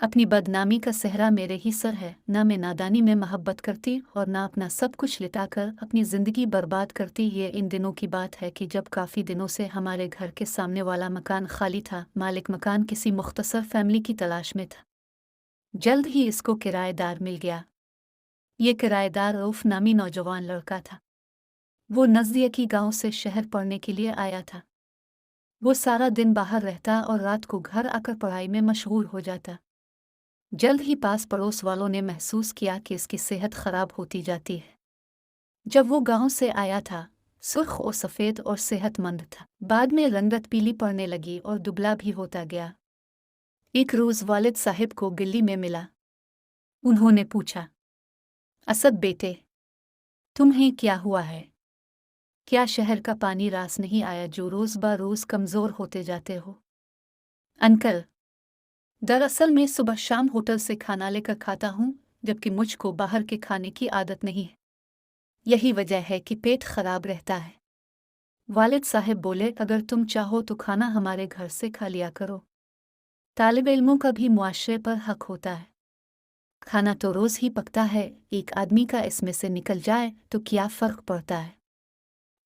अपनी बदनामी का सेहरा मेरे ही सर है। ना मैं नादानी में मोहब्बत करती और ना अपना सब कुछ लिटाकर अपनी ज़िंदगी बर्बाद करती। ये इन दिनों की बात है कि जब काफ़ी दिनों से हमारे घर के सामने वाला मकान खाली था। मालिक मकान किसी मुख्तसर फैमिली की तलाश में था। जल्द ही इसको किराएदार मिल गया। ये किराएदार रऊफ नामी नौजवान लड़का था। वो नज़दीकी गांव से शहर पढ़ने के लिए आया था। वो सारा दिन बाहर रहता और रात को घर आकर पढ़ाई में मशगूल हो जाता। जल्द ही पास पड़ोस वालों ने महसूस किया कि इसकी सेहत खराब होती जाती है। जब वो गांव से आया था, सुर्ख और सफ़ेद और सेहतमंद था। बाद में रंगत पीली पड़ने लगी और दुबला भी होता गया। एक रोज़ वालिद साहिब को गली में मिला। उन्होंने पूछा, असद बेटे, तुम्हें क्या हुआ है? क्या शहर का पानी रास नहीं आया जो रोज़ ब रोज़ कमज़ोर होते जाते हो? अंकल, दरअसल मैं सुबह शाम होटल से खाना लेकर खाता हूँ, जबकि मुझको बाहर के खाने की आदत नहीं है। यही वजह है कि पेट खराब रहता है। वालिद साहब बोले, अगर तुम चाहो तो खाना हमारे घर से खा लिया करो। तालिब इल्मों का भी मुआशरे पर हक होता है। खाना तो रोज़ ही पकता है, एक आदमी का इसमें से निकल जाए तो क्या फ़र्क पड़ता है?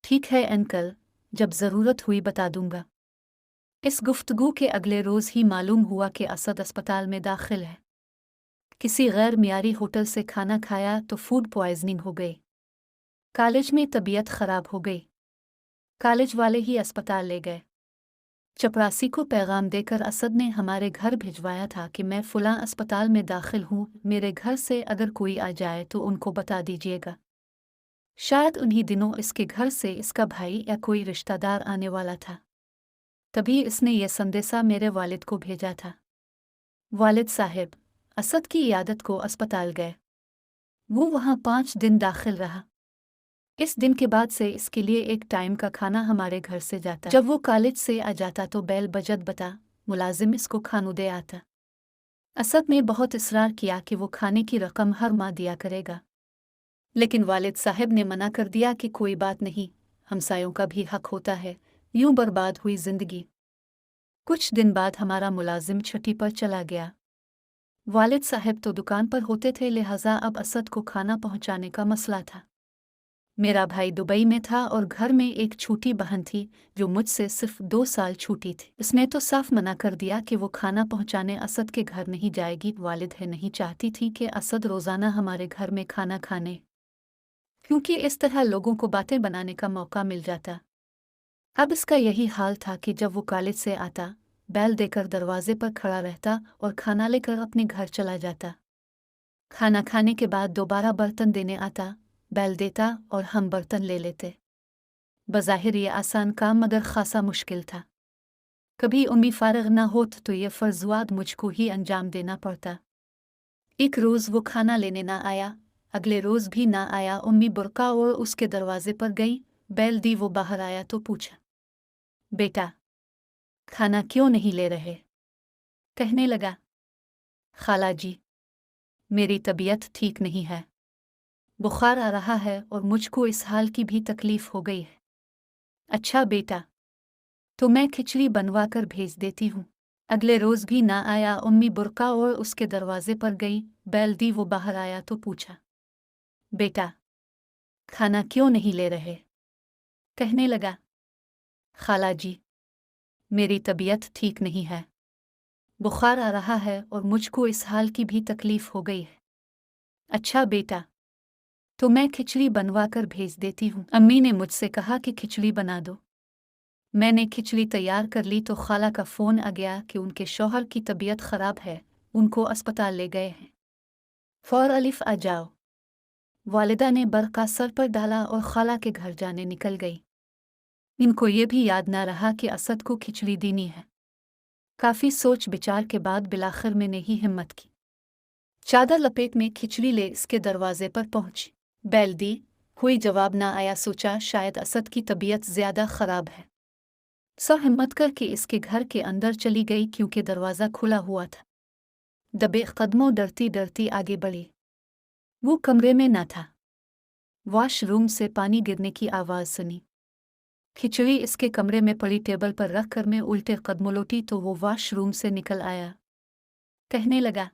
ठीक है अंकल, जब ज़रूरत हुई बता दूंगा। इस गुफ्तगू के अगले रोज़ ही मालूम हुआ कि असद अस्पताल में दाखिल है। किसी गैर मियारी होटल से खाना खाया तो फूड पॉइजनिंग हो गई। कॉलेज में तबीयत खराब हो गई। कॉलेज वाले ही अस्पताल ले गए। चपरासी को पैगाम देकर असद ने हमारे घर भिजवाया था कि मैं फुलां अस्पताल में दाखिल हूँ, मेरे घर से अगर कोई आ जाए तो उनको बता दीजिएगा। शायद उन्हीं दिनों इसके घर से इसका भाई या कोई रिश्तेदार आने वाला था। तभी इसने यह संदेशा मेरे वालिद को भेजा था। वालिद साहब असद की इयादत को अस्पताल गए। वो वहाँ 5 दिन दाखिल रहा। इस दिन के बाद से इसके लिए एक टाइम का खाना हमारे घर से जाता। जब वो कॉलेज से आ जाता तो बैल बजत बता मुलाजिम इसको खानू दे आता। असद ने बहुत इसरार किया कि वो खाने की रकम हर माह दिया करेगा, लेकिन वालिद साहब ने मना कर दिया कि कोई बात नहीं, हमसायों का भी हक होता है। यूं बर्बाद हुई जिंदगी। कुछ दिन बाद हमारा मुलाजिम छुट्टी पर चला गया। वालिद साहब तो दुकान पर होते थे, लिहाजा अब असद को खाना पहुंचाने का मसला था। मेरा भाई दुबई में था और घर में एक छोटी बहन थी जो मुझसे सिर्फ 2 साल छोटी थी। उसने तो साफ मना कर दिया कि वो खाना पहुंचाने असद के घर नहीं जाएगी। वालिद है नहीं चाहती थी कि असद रोज़ाना हमारे घर में खाना खाने, क्योंकि इस तरह लोगों को बातें बनाने का मौका मिल जाता। अब इसका यही हाल था कि जब वो कॉलेज से आता, बैल देकर दरवाजे पर खड़ा रहता और खाना लेकर अपने घर चला जाता। खाना खाने के बाद दोबारा बर्तन देने आता, बैल देता और हम बर्तन ले लेते। बज़ाहिर ये आसान काम मगर खासा मुश्किल था। कभी उम्मी फारग ना होत तो ये फ़र्ज़ुआत मुझको ही अंजाम देना पड़ता। एक रोज़ वो खाना लेने ना आया, अगले रोज़ भी ना आया। उम्मी बुर्का और उसके दरवाजे पर गई, बैल दी। वो बाहर आया तो पूछा, बेटा, खाना क्यों नहीं ले रहे? कहने लगा, खाला जी, मेरी तबीयत ठीक नहीं है, बुखार आ रहा है और मुझको इस हाल की भी तकलीफ़ हो गई है। अच्छा बेटा, तो मैं खिचड़ी बनवा कर भेज देती हूँ। अगले रोज़ भी ना आया। उम्मी बुर्का और उसके दरवाजे पर गई, बैल दी। वो बाहर आया तो पूछा, बेटा, खाना क्यों नहीं ले रहे? कहने लगा, खाला जी, मेरी तबीयत ठीक नहीं है, बुखार आ रहा है और मुझको इस हाल की भी तकलीफ़ हो गई है। अच्छा बेटा, तो मैं खिचड़ी बनवा कर भेज देती हूँ। अम्मी ने मुझसे कहा कि खिचड़ी बना दो। मैंने खिचड़ी तैयार कर ली तो खाला का फ़ोन आ गया कि उनके शौहर की तबीयत ख़राब है, उनको अस्पताल ले गए हैं। फ़ौर अलिफ आ जाओ। वालिदा ने बरक़ा सर पर डाला और खाला के घर जाने निकल गई। इनको ये भी याद ना रहा कि असद को खिचड़ी देनी है। काफ़ी सोच विचार के बाद बिलाखिर मैंने ही हिम्मत की। चादर लपेट में खिचड़ी ले इसके दरवाजे पर पहुंची। बैल दी, कोई जवाब ना आया। सोचा शायद असद की तबीयत ज़्यादा ख़राब है। सो हिम्मत करके इसके घर के अंदर चली गई, क्योंकि दरवाज़ा खुला हुआ था। दबे कदमों डरती डरती आगे बढ़ी। वो कमरे में न था। वॉशरूम से पानी गिरने की आवाज़ सुनी। खिचड़ी इसके कमरे में पड़ी टेबल पर रख कर मैं उल्टे कदमों लौटी तो वो वॉशरूम से निकल आया। کہنے لگا